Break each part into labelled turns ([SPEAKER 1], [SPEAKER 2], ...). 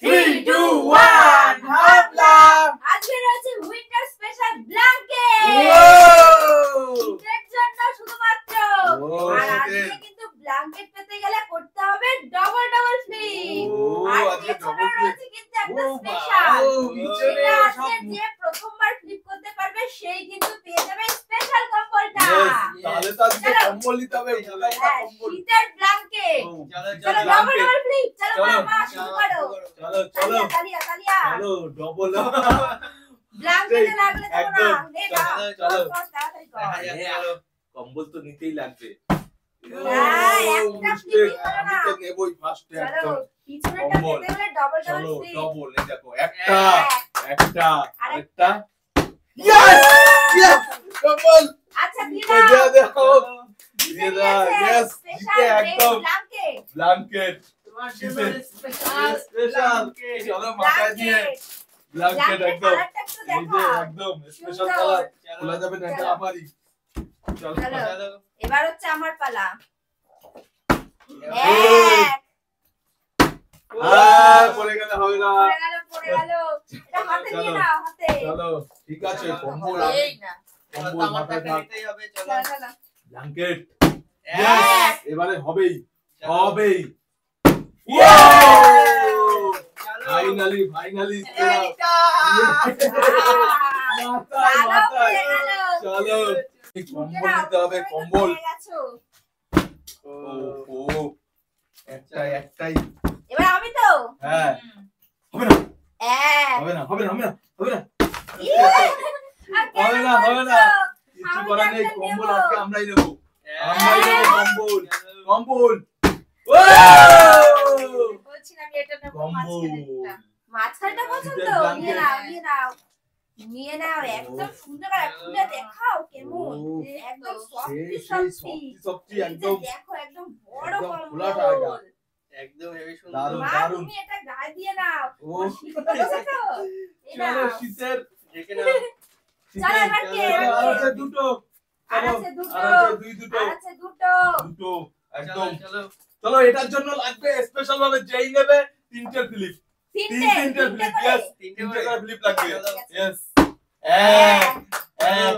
[SPEAKER 1] 3, 2, 1 হামলা।
[SPEAKER 2] আজকে রয়েছে উইন্টার স্পেশাল ব্ল্যাঙ্কেট শীতের জন্য শুধুমাত্র। আর আজকে কিন্তু ব্ল্যাঙ্কেট পেতে গেলে করতে হবে ডবল ফ্লিপ। আর পেছনে রয়েছে কিন্তু একটা স্পেশাল, এটা আজকে যে প্রথমবার ফ্লিপ করতে পারবে সেই কিন্তু পেয়ে যাবে স্পেশাল কম্বলটা।
[SPEAKER 1] তাহলে তো আজকে কম্বল নিতে হবে,
[SPEAKER 2] শীতের ব্ল্যাঙ্কেট। চলো ডবল ফ্লিপ, চলো মামা শুরু করো।
[SPEAKER 1] চলো
[SPEAKER 2] তালিয়া
[SPEAKER 1] চলো ডবল
[SPEAKER 2] ব্ল্যাঙ্কেটে লাগলে তো না, নে
[SPEAKER 1] চলো
[SPEAKER 2] তাড়াতাড়ি কর।
[SPEAKER 1] কম্বল তো নিতেই লাগবে।
[SPEAKER 2] একটা ফ্লিপ করো না।
[SPEAKER 1] আমি তো নেবই ফার্স্ট
[SPEAKER 2] চলো পিছনেটা পেতে হলে ডবল
[SPEAKER 1] চলো
[SPEAKER 2] ফ্লিপ।
[SPEAKER 1] ডবল, এই দেখো একটা আরেকটা। ইয়েস কম্বল।
[SPEAKER 2] আচ্ছা দিয়ে
[SPEAKER 1] দেখো
[SPEAKER 2] দিয়ে দাও।
[SPEAKER 1] ইয়েস
[SPEAKER 2] স্পেশাল
[SPEAKER 1] একদম
[SPEAKER 2] ব্ল্যাঙ্কেট।
[SPEAKER 1] ব্ল্যাঙ্কেট
[SPEAKER 3] তোমার জন্য স্পেশাল
[SPEAKER 1] চলো মাথায় দিয়ে ব্ল্যাঙ্কেট একদম
[SPEAKER 2] কালারটা একটু
[SPEAKER 1] এই যে
[SPEAKER 2] দেখাও।
[SPEAKER 1] একদম স্পেশাল কালার। খোলা যাবে না, এটা আমারই। চলো
[SPEAKER 2] চলো এবার হচ্ছে আমার পালা।
[SPEAKER 1] পড়ে গেল হবে না।
[SPEAKER 2] পড়ে গেল। এটা হাতে নিয়ে নাও, হাতে।
[SPEAKER 1] চলো ঠিক আছে, কম্বল
[SPEAKER 3] এই না
[SPEAKER 1] কম্বল মাথায় থাক।
[SPEAKER 3] নিতেই হবে। চলো
[SPEAKER 2] চলো
[SPEAKER 1] ব্ল্যাঙ্কেট
[SPEAKER 2] Yes!
[SPEAKER 1] এবারে হবেই হবেই। ফাইনালি ফাইনালি মাথায় চলো কম্বল নিতে হবে, কম্বল। ও একটাই
[SPEAKER 2] এবার আমি তো
[SPEAKER 1] হ্যাঁ হবে না
[SPEAKER 2] এক
[SPEAKER 1] হবে না হবে না হবে না হবে না
[SPEAKER 2] হবে
[SPEAKER 1] হবে না কিছু করার নেই, কম্বল আজকে আমরাই নেবো, আমরাই নেবো কম্বল কম্বল।
[SPEAKER 2] বলছি না আমি এটা নেব।
[SPEAKER 1] কম্বল
[SPEAKER 2] মাঝখানটা পছন্দ। নিয়ে নাও একদম সুন্দর করে খুলে দেখাও কেমন একদম সফটি
[SPEAKER 1] একদম
[SPEAKER 2] দেখো একদম বড়
[SPEAKER 1] একদম খোলাটা আগে।
[SPEAKER 2] কম্বল।
[SPEAKER 3] একদম হেভি সুন্দর।
[SPEAKER 1] দারুণ
[SPEAKER 2] মা
[SPEAKER 1] দারুণ।
[SPEAKER 2] তুমি এটা গায়ে দিয়ে নাও।
[SPEAKER 1] ও
[SPEAKER 2] শীত লেগেছে তো? এই
[SPEAKER 1] চলো
[SPEAKER 2] নাও।
[SPEAKER 1] শীতের
[SPEAKER 3] দেখে নাও।
[SPEAKER 2] চলো এবার কে?
[SPEAKER 1] আর আছে দুটো,
[SPEAKER 2] আর
[SPEAKER 1] চলো
[SPEAKER 2] আছে দুটো।
[SPEAKER 1] আর আছে দুটো
[SPEAKER 2] আর আছে দুটো।
[SPEAKER 1] দুটো একদম।
[SPEAKER 3] চলো
[SPEAKER 1] চলো এটার জন্য লাগবে স্পেশাল ভাবে যেই নেবে তিনটে ফ্লিপ, তিনটে ফ্লিপ।
[SPEAKER 2] করে।
[SPEAKER 1] ইয়েস
[SPEAKER 3] তিনটে
[SPEAKER 1] তিনটে
[SPEAKER 3] করে।
[SPEAKER 1] করে ফ্লিপ লাগবে।
[SPEAKER 3] চলো।
[SPEAKER 1] ইয়েস
[SPEAKER 2] এক।
[SPEAKER 1] এক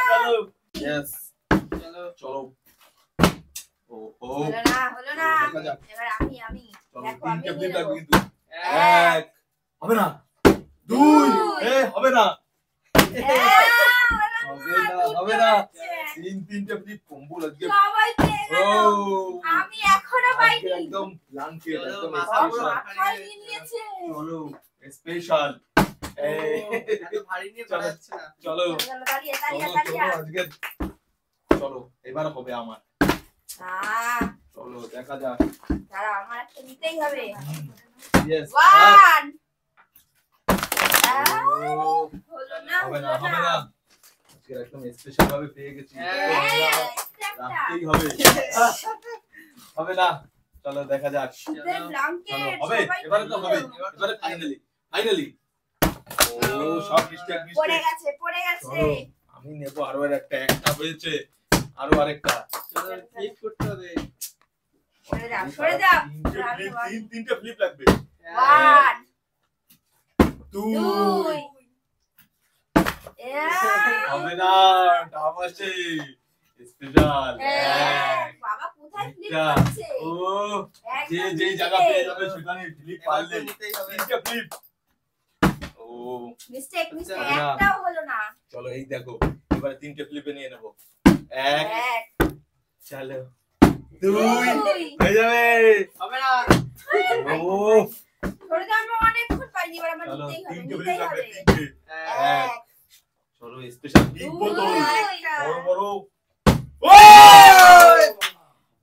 [SPEAKER 1] চলো ইয়েস
[SPEAKER 3] চলো
[SPEAKER 1] চলো ও ও
[SPEAKER 2] হলো না
[SPEAKER 1] দেখা যাক।
[SPEAKER 2] এবার আমি
[SPEAKER 1] চলো
[SPEAKER 2] দেখো আমি
[SPEAKER 1] তিনটে
[SPEAKER 2] নিয়ে
[SPEAKER 1] ফ্লিপ লাগবে
[SPEAKER 2] নেবো।
[SPEAKER 1] কিন্তু। এক হবে না, দুই হবে না, হবে না, তিনটে ফ্লিপ। কম্বল আজকে
[SPEAKER 2] সবাই পেয়ে গেল।
[SPEAKER 1] ও
[SPEAKER 2] আমি এখনো
[SPEAKER 1] আজকে
[SPEAKER 2] পাইনি।
[SPEAKER 1] একদম ব্ল্যাঙ্কেট
[SPEAKER 3] চলো,
[SPEAKER 1] একদম
[SPEAKER 3] মাথা পুরো
[SPEAKER 1] স্পেশাল।
[SPEAKER 2] মাথায় নিয়ে নিয়েছে।
[SPEAKER 1] চলো স্পেশাল
[SPEAKER 3] এত ভারী নিয়ে
[SPEAKER 1] চলো।
[SPEAKER 3] পারা যাচ্ছে না।
[SPEAKER 1] চলো
[SPEAKER 2] চলো দাঁড়িয়ে
[SPEAKER 1] চলো
[SPEAKER 2] দাঁড়িয়ে
[SPEAKER 1] চলো আজকে চলো এবার হবে আমার। চলো দেখা যাক।
[SPEAKER 2] দাঁড়া আমার একটা নিতেই হবে।
[SPEAKER 1] ইয়েস
[SPEAKER 2] ওয়ান হলো না
[SPEAKER 1] হবে না
[SPEAKER 2] হলো
[SPEAKER 1] হবে
[SPEAKER 2] না
[SPEAKER 1] না, আজকে একদম স্পেশাল ভাবে পেয়ে গেছি, রাখতেই হবে। হবে না, চলো দেখা যাক।
[SPEAKER 2] শীতের
[SPEAKER 1] চলো
[SPEAKER 2] ব্ল্যাঙ্কেট
[SPEAKER 1] হবে,
[SPEAKER 2] সবাই
[SPEAKER 1] এবারে তো হবে,
[SPEAKER 2] নিল।
[SPEAKER 1] এবারে ফাইনালি ফাইনালি। ও সব মিস্টেক
[SPEAKER 2] পড়ে
[SPEAKER 1] মিস্টেক।
[SPEAKER 2] গেছে
[SPEAKER 1] চলো আমি নেবো আরো একটা হয়েছে, আরো আরেকটা।
[SPEAKER 3] চলো ফ্লিপ করতে হবে।
[SPEAKER 2] সরে যাও
[SPEAKER 1] তিনটে ফ্লিপ লাগবে।
[SPEAKER 2] ওয়ান
[SPEAKER 1] দুই
[SPEAKER 2] দুই
[SPEAKER 1] হবে না, টাপ আছে স্পেশাল।
[SPEAKER 2] বাবা কোথায় ফ্লিপ
[SPEAKER 1] একটা।
[SPEAKER 2] করছে
[SPEAKER 1] ও যে যেই জায়গা পেয়ে যাবে সেখানে ফ্লিপ পারলে
[SPEAKER 3] নিতেই হবে।
[SPEAKER 1] তিনটে ফ্লিপ। ও
[SPEAKER 2] মিস্টেক
[SPEAKER 1] হবে না।
[SPEAKER 2] একটাও হলো না
[SPEAKER 1] চলো এই দেখো এবারে তিনটে ফ্লিপে নিয়ে নেবো। এক
[SPEAKER 2] এক
[SPEAKER 1] চলো দুই
[SPEAKER 2] দুই
[SPEAKER 1] হয়ে যাবে।
[SPEAKER 3] হবে না।
[SPEAKER 1] ও
[SPEAKER 2] ধরে তো আমরা অনেকক্ষণ পাইনি এবার আমার
[SPEAKER 1] চলো
[SPEAKER 2] নিতেই হবে
[SPEAKER 1] তিনটে ফ্লিপ
[SPEAKER 2] নিতেই
[SPEAKER 1] লাগবে,
[SPEAKER 2] হবে
[SPEAKER 1] তিনটে।
[SPEAKER 2] এক
[SPEAKER 1] চলো স্পেশাল বিগ
[SPEAKER 2] দুই
[SPEAKER 1] বোতল বড় বড়। ও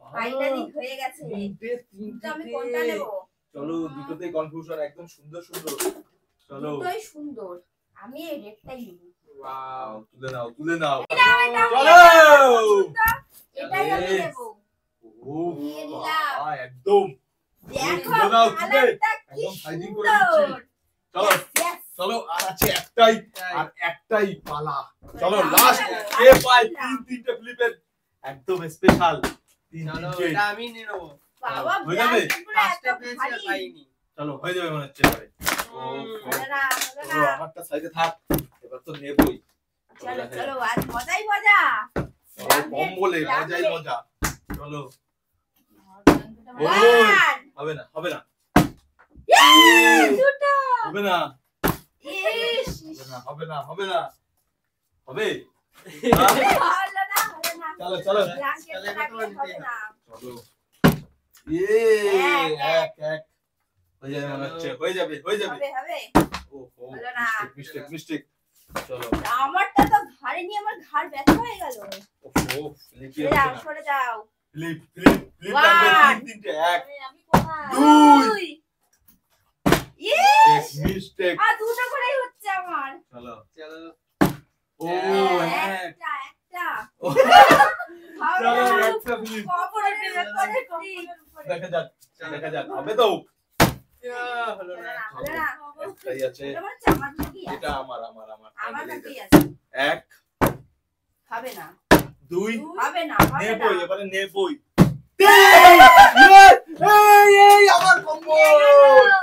[SPEAKER 2] ফাইনালি হয়ে গেছে
[SPEAKER 1] তিনটে
[SPEAKER 2] তো আমি কোনটা নেব
[SPEAKER 1] চলো দুটোতেই কনফিউশন, একদম সুন্দর সুন্দর। চলো
[SPEAKER 2] দুটোই সুন্দর আমি এই রেডটাই নেব
[SPEAKER 1] ওয়াও তুলে নাও তুলে নাও।
[SPEAKER 2] এটা
[SPEAKER 1] চলো
[SPEAKER 2] এটাই আমি নেব
[SPEAKER 1] ও
[SPEAKER 2] নিয়ে নিলাম।
[SPEAKER 1] বাবা, একদম
[SPEAKER 2] দেখো
[SPEAKER 1] তুলে নাও, তুলে।
[SPEAKER 2] কালারটা কি
[SPEAKER 1] একদম সাইজিং করে দিচ্ছি।
[SPEAKER 2] সুন্দর
[SPEAKER 1] চলো
[SPEAKER 2] Yes,
[SPEAKER 1] চলো আর আছে একটাই, আর একটাই পালা। চলো লাস্ট
[SPEAKER 2] চলো,
[SPEAKER 1] কে পায় তিনটে ফ্লিপের একদম স্পেশাল
[SPEAKER 3] চলো
[SPEAKER 1] তিনটে।
[SPEAKER 3] এটা আমি নিয়ে নেবো।
[SPEAKER 2] বাবা
[SPEAKER 1] হয়ে যাবে?
[SPEAKER 2] blanket গুলো এত
[SPEAKER 3] ফার্স্টে পেয়েছি আর
[SPEAKER 2] ভারী।
[SPEAKER 3] পাইনি।
[SPEAKER 1] চলো হয়ে যাবে মনে হচ্ছে এবারে
[SPEAKER 2] হবে না, হবে না।
[SPEAKER 1] আমারটা সাইডে থাক এবার তো নেবই
[SPEAKER 2] চলো চলো আজ মজাই মজা।
[SPEAKER 1] কম বলে মজাই মজা চলো
[SPEAKER 2] One,
[SPEAKER 1] হবে না হবে না
[SPEAKER 2] yes, দুটো।
[SPEAKER 1] হবে না
[SPEAKER 2] ইস,
[SPEAKER 1] হবে না হবে না হবে না হবে
[SPEAKER 2] হলো না, হলো না।
[SPEAKER 1] চলো চলো
[SPEAKER 2] Blanket
[SPEAKER 3] তাহলে
[SPEAKER 2] টা
[SPEAKER 3] কত
[SPEAKER 2] রাখলে
[SPEAKER 3] নিতে
[SPEAKER 2] হবে না।
[SPEAKER 1] চলো এক
[SPEAKER 2] এক,
[SPEAKER 1] এক হয়ে যাবে মনে হচ্ছে হয়ে যাবে হয়ে যাবে
[SPEAKER 2] হবে, হবে।
[SPEAKER 1] ওহো
[SPEAKER 2] হলো না।
[SPEAKER 1] মিস্টেক মিস্টেক চলো
[SPEAKER 2] আমারটা তো ঘাড়ে নিয়ে আমার ঘাড় ব্যথা হয়ে গেল।
[SPEAKER 1] ওহো লিখি
[SPEAKER 2] সরে যাও, সরে যাও।
[SPEAKER 1] Flip flip flip
[SPEAKER 2] One.
[SPEAKER 1] টানবে তিনটে এক
[SPEAKER 2] আমি কোথায়?
[SPEAKER 1] দুই।
[SPEAKER 2] Yes!
[SPEAKER 1] মিস্টেক
[SPEAKER 2] আর দুটো করেই হচ্ছে আমার।
[SPEAKER 1] চলো
[SPEAKER 3] চলো।
[SPEAKER 1] ও এক
[SPEAKER 2] একটা, একটা।
[SPEAKER 1] ও,
[SPEAKER 2] হবে
[SPEAKER 1] চলো
[SPEAKER 2] না।
[SPEAKER 1] একটা ফ্লিপ
[SPEAKER 2] কপালের উপরে
[SPEAKER 1] দেখা যাক দেখা যাক হবে তো
[SPEAKER 3] হলো না।
[SPEAKER 2] হলো না।
[SPEAKER 1] একটাই আছে
[SPEAKER 2] এটা মনে হচ্ছে আমার ভাগই আছে।
[SPEAKER 1] এটা আমার আমার আমার
[SPEAKER 2] আমার
[SPEAKER 1] বলেই
[SPEAKER 2] ভাগই
[SPEAKER 1] দে।
[SPEAKER 2] আছে।
[SPEAKER 1] এক
[SPEAKER 2] হবে না।
[SPEAKER 1] দুই
[SPEAKER 2] হবে না, হবে না।
[SPEAKER 1] নেবই এবারে নেবই এই আমার কম্বো
[SPEAKER 2] নিয়ে গেল।